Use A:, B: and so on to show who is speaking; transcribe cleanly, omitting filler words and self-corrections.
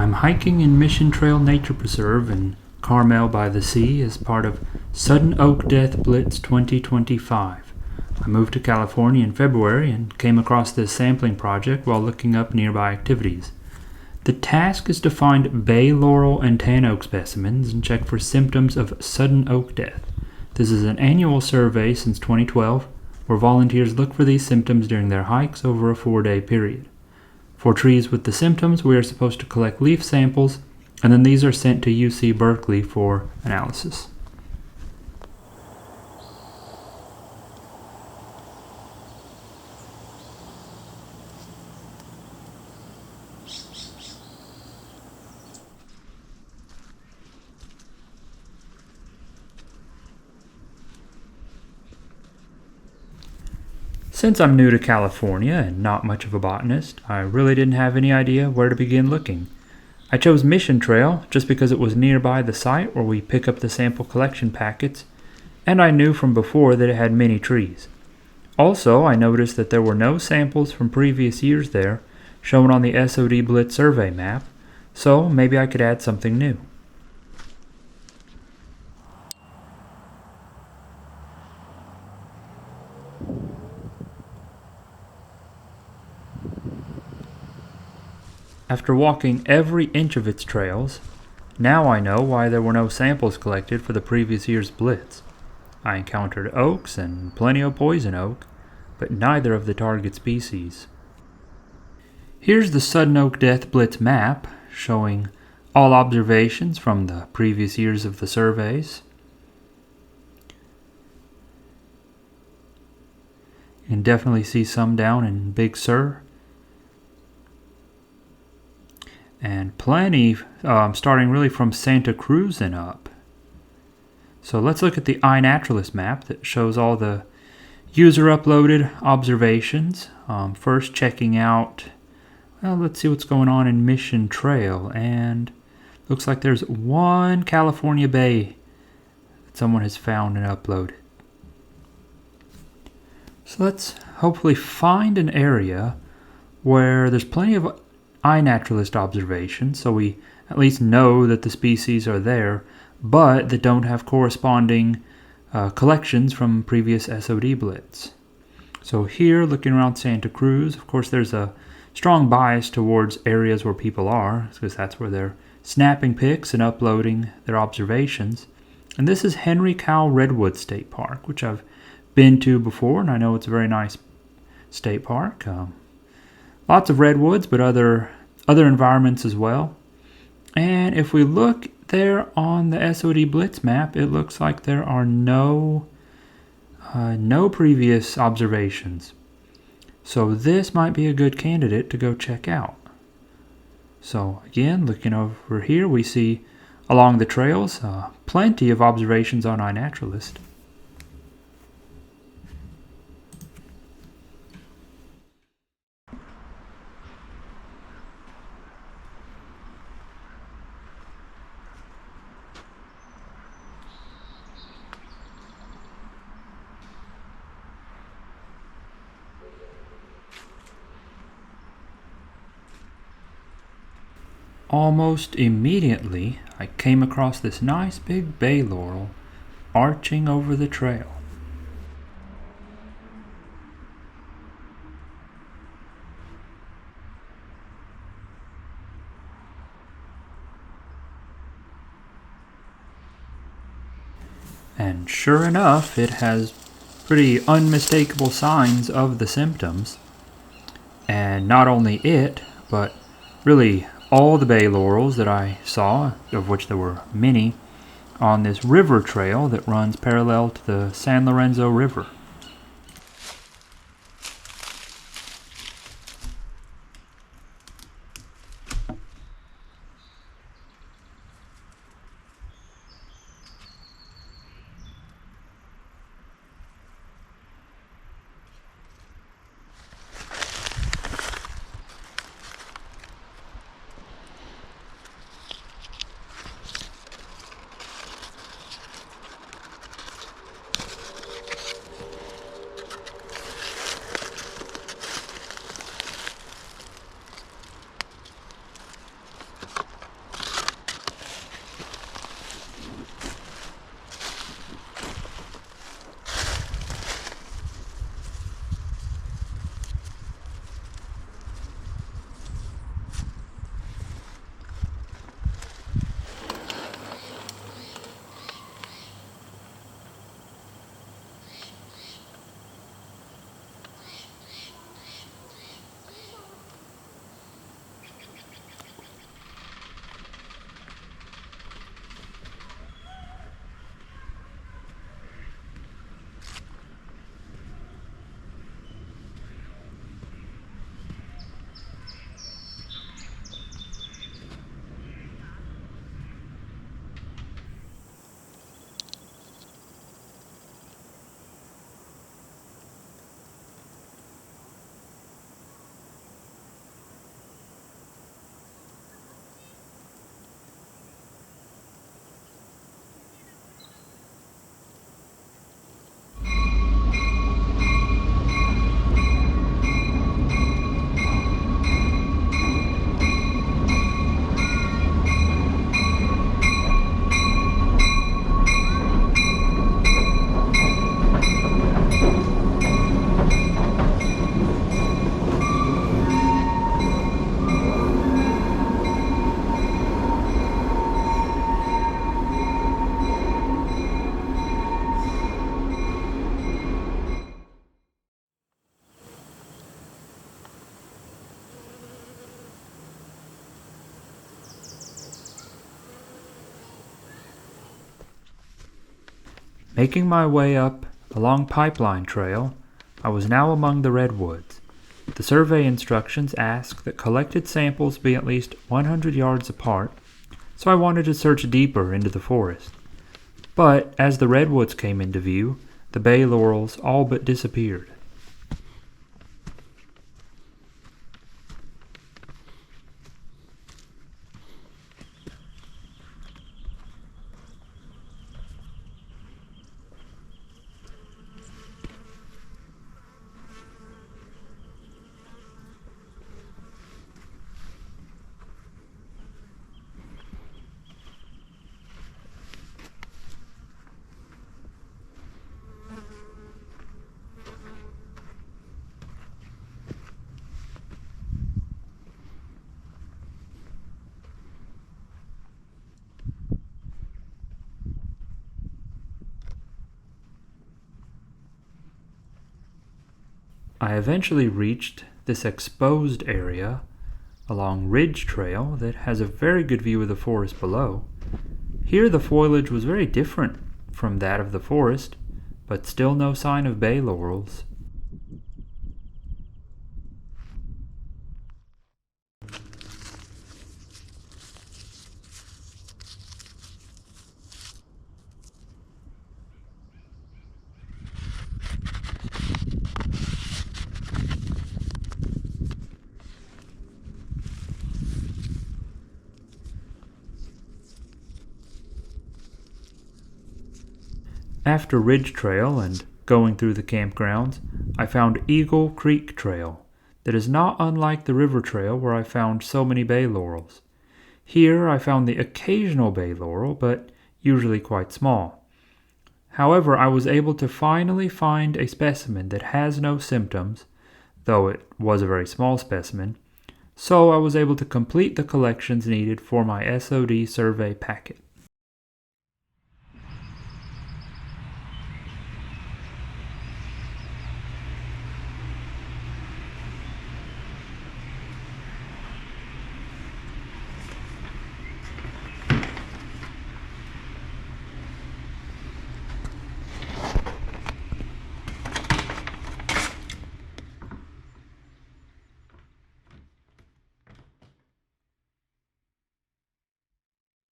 A: I'm hiking in Mission Trail Nature Preserve in Carmel by the Sea as part of Sudden Oak Death Blitz 2025. I moved to California in February and came across this sampling project while looking up nearby activities. The task is to find bay laurel and tan oak specimens and check for symptoms of sudden oak death. This is an annual survey since 2012 where volunteers look for these symptoms during their hikes over a 4-day period. For trees with the symptoms, we are supposed to collect leaf samples, and then these are sent to UC Berkeley for analysis. Since I'm new to California and not much of a botanist, I really didn't have any idea where to begin looking. I chose Mission Trail just because it was nearby the site where we pick up the sample collection packets, and I knew from before that it had many trees. Also, I noticed that there were no samples from previous years there shown on the SOD Blitz survey map, so maybe I could add something new. After walking every inch of its trails, now I know why there were no samples collected for the previous year's blitz. I encountered oaks and plenty of poison oak, but neither of the target species. Here's the Sudden Oak Death Blitz map showing all observations from the previous years of the surveys. You can definitely see some down in Big Sur. And plenty starting really from Santa Cruz and up. So let's look at the iNaturalist map that shows all the user-uploaded observations. First checking out, well, let's see what's going on in Mission Trail. And looks like there's one California bay that someone has found and uploaded. So let's hopefully find an area where there's plenty of iNaturalist observations, so we at least know that the species are there, but that don't have corresponding collections from previous SOD Blitz. So here, looking around Santa Cruz, of course there's a strong bias towards areas where people are, because that's where they're snapping pics and uploading their observations. And this is Henry Cowell Redwood State Park, which I've been to before, and I know it's a very nice state park. Lots of redwoods, but other environments as well. And if we look there on the SOD Blitz map, it looks like there are no previous observations. So this might be a good candidate to go check out. So again, looking over here, we see along the trails plenty of observations on iNaturalist. Almost immediately, I came across this nice big bay laurel arching over the trail. And sure enough, it has pretty unmistakable signs of the symptoms. And not only it, but really all the bay laurels that I saw, of which there were many, on this river trail that runs parallel to the San Lorenzo River. Making my way up along Pipeline Trail, I was now among the redwoods. The survey instructions ask that collected samples be at least 100 yards apart, so I wanted to search deeper into the forest. But as the redwoods came into view, the bay laurels all but disappeared. I eventually reached this exposed area along Ridge Trail that has a very good view of the forest below. Here the foliage was very different from that of the forest, but still no sign of bay laurels. After Ridge Trail and going through the campgrounds, I found Eagle Creek Trail that is not unlike the river trail where I found so many bay laurels. Here I found the occasional bay laurel, but usually quite small. However, I was able to finally find a specimen that has no symptoms, though it was a very small specimen, so I was able to complete the collections needed for my SOD survey packet.